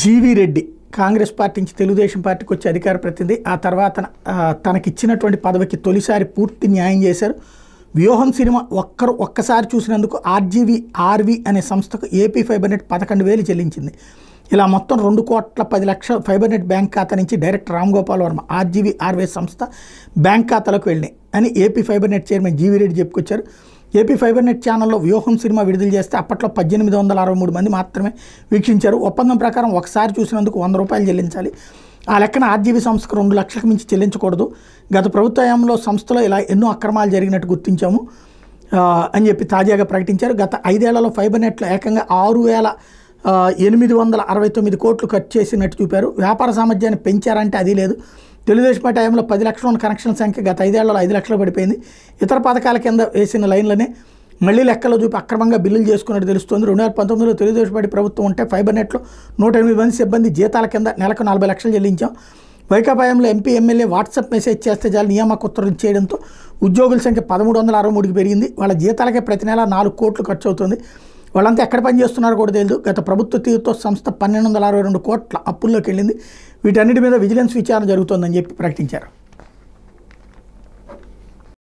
GV Reddy Congress party నుంచి తెలుగుదేశం పార్టీకి వచ్చి అధికార ప్రతినిధి. ఆ తర్వాత తనకిచ్చినటువంటి పదవికి తొలిసారి పూర్తి న్యాయం చేశారు. వ్యూహం సినిమా ఒక్కసారి చూసినందుకు ఆర్వి అనే సంస్థకు ఏపీ ఫైబర్ నెట్ 11,000 చెల్లించింది. ఇలా మొత్తం 2,10,00,000 ఫైబర్ నెట్ బ్యాంక్ ఖాతా నుంచి డైరెక్టర్ రామ్ గోపాల్ వర్మ ఆర్వే సంస్థ బ్యాంక్ ఖాతాలకు వెళ్ళినాయి అని AP fibre net chairman GV Reddy చెప్పుకొచ్చారు. ఏపీ ఫైబర్ నెట్ ఛానల్లో వ్యూహం సినిమా విడుదల చేస్తే అప్పట్లో 1863 మంది మాత్రమే వీక్షించారు. ఒప్పందం ప్రకారం ఒకసారి చూసినందుకు ₹100 చెల్లించాలి. ఆ లెక్కన ఆర్జీవీ సంస్థకు 2 లక్షలకు మించి చెల్లించకూడదు. గత ప్రభుత్వ హయాంలో సంస్థలో ఇలా ఎన్నో అక్రమాలు జరిగినట్టు గుర్తించాము అని చెప్పి తాజాగా ప్రకటించారు. గత 5 ఏళ్లలో ఫైబర్ నెట్లో ఏకంగా 6,869 కోట్లు ఖర్చు చేసినట్టు చూపారు. వ్యాపార సామర్థ్యాన్ని పెంచారంటే అది లేదు. తెలుగుదేశం పార్టీ హయాంలో 10 లక్షల ఉన్న కనెక్షన్ల సంఖ్య గత 5 ఏళ్లలో 5 లక్షలు పడిపోయింది. ఇతర పథకాల కింద వేసిన లైన్లనే మళ్లీ లెక్కలో చూపి అక్రమంగా బిల్లులు చేసుకున్నట్టు తెలుస్తోంది. 2019లో తెలుగుదేశం పార్టీ ప్రభుత్వం ఉంటే ఫైబర్ నెట్లో 108 మంది సిబ్బంది జీతాల కింద నెలకు 40 లక్షలు చెల్లించాం. వైకాపా హయాంలో ఎంపీ ఎమ్మెల్యే వాట్సాప్ మెసేజ్ చేస్తే చాలు నియామక ఉత్తర్వులు చేయడంతో ఉద్యోగుల సంఖ్య 1363కి పెరిగింది. వాళ్ళ జీతాలకే ప్రతి నెల 4 కోట్లు ఖర్చు అవుతుంది. వాళ్ళంతా ఎక్కడ పనిచేస్తున్నారో కూడా తెలియదు. గత ప్రభుత్వ తీరుతో సంస్థ 1,262 కోట్ల అప్పుల్లోకి వెళ్ళింది. వీటన్నిటి మీద విజిలెన్స్ విచారణ జరుగుతోందని చెప్పి ప్రకటించారు.